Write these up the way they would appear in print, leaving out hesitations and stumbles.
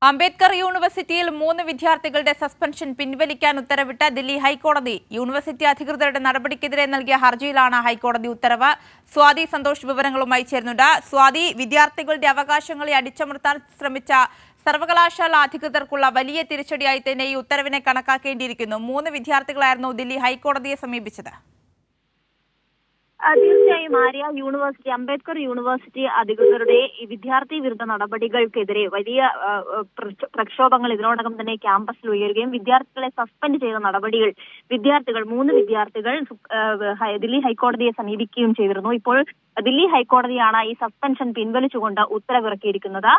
അംബേദ്കർ യൂണിവേഴ്സിറ്റിയിൽ 3 വിദ്യാർത്ഥികളുടെ സസ്പെൻഷൻ പിൻവലിക്കാൻ ഉത്തരവിട്ട ദില്ലി ഹൈക്കോടതി. യൂണിവേഴ്സിറ്റി അധികൃതരുടെ നടപടിക്കെതിരെ നൽകിയ ഹർജിയിലാണ് ഹൈക്കോടതി ഉത്തരവ്. സ്വാതി സന്തോഷ് വിവരങ്ങളുമായി ചേരുന്നുണ്ട്. സ്വാതി, വിദ്യാർത്ഥികളുടെ അവകാശങ്ങളെ അടിച്ചമർത്താൻ ശ്രമിച്ച സർവകലാശാല അധികൃതർക്കുള്ള വലിയ തിരിച്ചടിയായി തന്നെ ഈ ഉത്തരവിനെ കണക്കാക്കേണ്ടിയിരിക്കുന്നു. 3 വിദ്യാർത്ഥികളായിരുന്നു ദില്ലി ഹൈക്കോടതിയെ സമീപിച്ചത്. തീർച്ചയായും ആര്യ, അംബേദ്കർ യൂണിവേഴ്സിറ്റി അധികൃതരുടെ വിദ്യാർത്ഥി വിരുദ്ധ നടപടികൾക്കെതിരെ വലിയ പ്രക്ഷോഭങ്ങൾ ഇതിനോടകം തന്നെ ക്യാമ്പസിൽ ഉയരുകയും വിദ്യാർത്ഥികളെ സസ്പെൻഡ് ചെയ്ത നടപടികൾ 3 വിദ്യാർത്ഥികൾ ദില്ലി ഹൈക്കോടതിയെ സമീപിക്കുകയും ചെയ്തിരുന്നു. ഇപ്പോൾ ദില്ലി ഹൈക്കോടതിയാണ് ഈ സസ്പെൻഷൻ പിൻവലിച്ചുകൊണ്ട് ഉത്തരവിറക്കിയിരിക്കുന്നത്.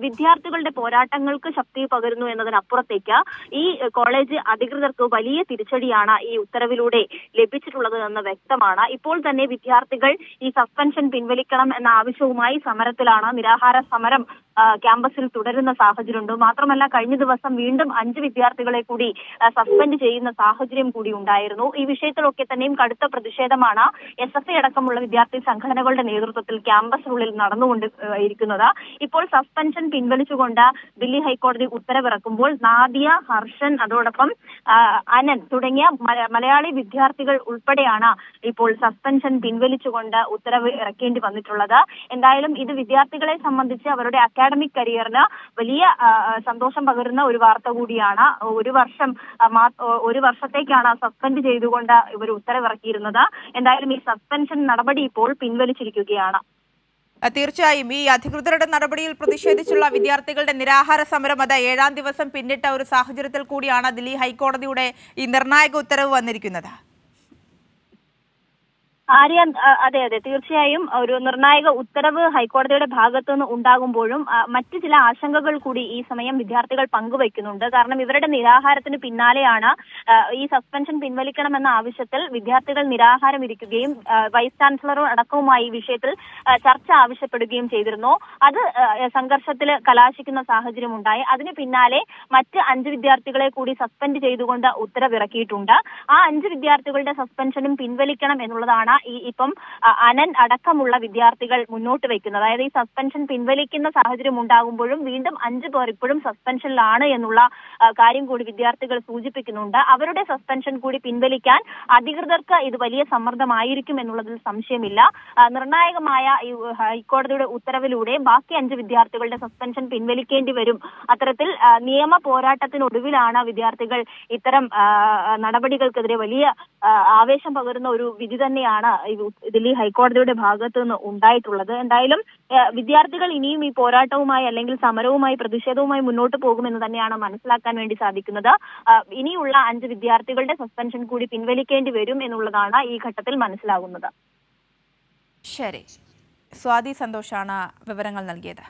വിദ്യാർത്ഥികളുടെ പോരാട്ടങ്ങൾക്ക് ശക്തി പകരുന്നു എന്നതിനപ്പുറത്തേക്ക് ഈ കോളേജ് അധികൃതർക്ക് വലിയ തിരിച്ചടിയാണ് ഈ ഉത്തരവിലൂടെ ലഭിച്ചിട്ടുള്ളത് എന്ന് വ്യക്തമാണ്. ഇപ്പോൾ തന്നെ വിദ്യാർത്ഥികൾ ഈ സസ്പെൻഷൻ പിൻവലിക്കണം എന്ന ആവശ്യവുമായി സമരത്തിലാണ്. നിരാഹാര സമരം ക്യാമ്പസിൽ തുടരുന്ന സാഹചര്യമുണ്ട്. മാത്രമല്ല, കഴിഞ്ഞ ദിവസം വീണ്ടും 5 വിദ്യാർത്ഥികളെ കൂടി സസ്പെൻഡ് ചെയ്യുന്ന സാഹചര്യം കൂടി ഉണ്ടായിരുന്നു. ഈ വിഷയത്തിലൊക്കെ തന്നെയും കടുത്ത പ്രതിഷേധമാണ് SFI അടക്കമുള്ള വിദ്യാർത്ഥി സംഘടനകളുടെ നേതൃത്വത്തിൽ ക്യാമ്പസിനുള്ളിൽ നടന്നുകൊണ്ട് ഇരിക്കുന്നത്. ഇപ്പോൾ സസ്പെൻഷൻ പിൻവലിച്ചുകൊണ്ട് ദില്ലി ഹൈക്കോടതി ഉത്തരവിറക്കുമ്പോൾ നാദിയ, ഹർഷൻ, അതോടൊപ്പം അനൻ തുടങ്ങിയ മലയാളി വിദ്യാർത്ഥികൾ ഉൾപ്പെടെയാണ് ഇപ്പോൾ സസ്പെൻഷൻ പിൻവലിച്ചുകൊണ്ട് ഉത്തരവ് ഇറക്കേണ്ടി വന്നിട്ടുള്ളത്. എന്തായാലും ഇത് വിദ്യാർത്ഥികളെ സംബന്ധിച്ച് അവരുടെ അക്കാഡമിക് കരിയറിന് വലിയ സന്തോഷം പകരുന്ന ഒരു വാർത്ത കൂടിയാണ്. ഒരു വർഷത്തേക്കാണ് സസ്പെൻഡ് ചെയ്തുകൊണ്ട് ഇവർ ഉത്തരവിറക്കിയിരുന്നത്. എന്തായാലും ഈ സസ്പെൻഷൻ നടപടി ഇപ്പോൾ പിൻവലിച്ചിരിക്കുകയാണ്. തീർച്ചയായും ഈ അധികൃതരുടെ നടപടിയിൽ പ്രതിഷേധിച്ചുള്ള വിദ്യാർത്ഥികളുടെ നിരാഹാര സമരം അത് 7ാം ദിവസം പിന്നിട്ട ഒരു സാഹചര്യത്തിൽ കൂടിയാണ് ദില്ലി ഹൈക്കോടതിയുടെ ഈ നിർണായക ഉത്തരവ് വന്നിരിക്കുന്നത്. ആര്യ, അതെ, തീർച്ചയായും ഒരു നിർണായക ഉത്തരവ് ഹൈക്കോടതിയുടെ ഭാഗത്തുനിന്ന് ഉണ്ടാകുമ്പോഴും മറ്റു ചില ആശങ്കകൾ കൂടി ഈ സമയം വിദ്യാർത്ഥികൾ പങ്കുവയ്ക്കുന്നുണ്ട്. കാരണം ഇവരുടെ നിരാഹാരത്തിന് പിന്നാലെയാണ് ഈ സസ്പെൻഷൻ പിൻവലിക്കണമെന്ന ആവശ്യത്തിൽ വിദ്യാർത്ഥികൾ നിരാഹാരം ഇരിക്കുകയും വൈസ് ചാൻസലറും അടക്കവുമായി ഈ വിഷയത്തിൽ ചർച്ച ആവശ്യപ്പെടുകയും ചെയ്തിരുന്നു. അത് സംഘർഷത്തിൽ കലാശിക്കുന്ന സാഹചര്യം ഉണ്ടായി. അതിന് പിന്നാലെ മറ്റ് 5 വിദ്യാർത്ഥികളെ കൂടി സസ്പെൻഡ് ചെയ്തുകൊണ്ട് ഉത്തരവിറക്കിയിട്ടുണ്ട്. ആ 5 വിദ്യാർത്ഥികളുടെ സസ്പെൻഷനും പിൻവലിക്കണം എന്നുള്ളതാണ് ഇപ്പം അനൻ അടക്കമുള്ള വിദ്യാർത്ഥികൾ മുന്നോട്ട് വെക്കുന്നത്. അതായത് ഈ സസ്പെൻഷൻ പിൻവലിക്കുന്ന സാഹചര്യം ഉണ്ടാകുമ്പോഴും വീണ്ടും 5 പേർ ഇപ്പോഴും സസ്പെൻഷനിലാണ് എന്നുള്ള കാര്യം കൂടി വിദ്യാർത്ഥികൾ സൂചിപ്പിക്കുന്നുണ്ട്. അവരുടെ സസ്പെൻഷൻ കൂടി പിൻവലിക്കാൻ അധികൃതർക്ക് ഇത് വലിയ സമ്മർദ്ദമായിരിക്കും എന്നുള്ളതിൽ സംശയമില്ല. നിർണായകമായ ഈ ഹൈക്കോടതിയുടെ ഉത്തരവിലൂടെ ബാക്കി 5 വിദ്യാർത്ഥികളുടെ സസ്പെൻഷൻ പിൻവലിക്കേണ്ടി വരും. അത്തരത്തിൽ നിയമ പോരാട്ടത്തിനൊടുവിലാണ് വിദ്യാർത്ഥികൾ ഇത്തരം നടപടികൾക്കെതിരെ വലിയ ആവേശം പകരുന്ന ഒരു വിധി തന്നെയാണ് ദില്ലി ഹൈക്കോടതിയുടെ ഭാഗത്തു നിന്ന് ഉണ്ടായിട്ടുള്ളത്. എന്തായാലും വിദ്യാർത്ഥികൾ ഇനിയും ഈ പോരാട്ടവുമായി അല്ലെങ്കിൽ സമരവുമായി പ്രതിഷേധവുമായി മുന്നോട്ട് പോകുമെന്ന് തന്നെയാണ് മനസ്സിലാക്കാൻ വേണ്ടി സാധിക്കുന്നത്. ഇനിയുള്ള 5 വിദ്യാർത്ഥികളുടെ സസ്പെൻഷൻ കൂടി പിൻവലിക്കേണ്ടി വരും എന്നുള്ളതാണ് ഈ ഘട്ടത്തിൽ മനസ്സിലാകുന്നത്. ശരി, സ്വാതി സന്തോഷാണ് വിവരങ്ങൾ നൽകിയത്.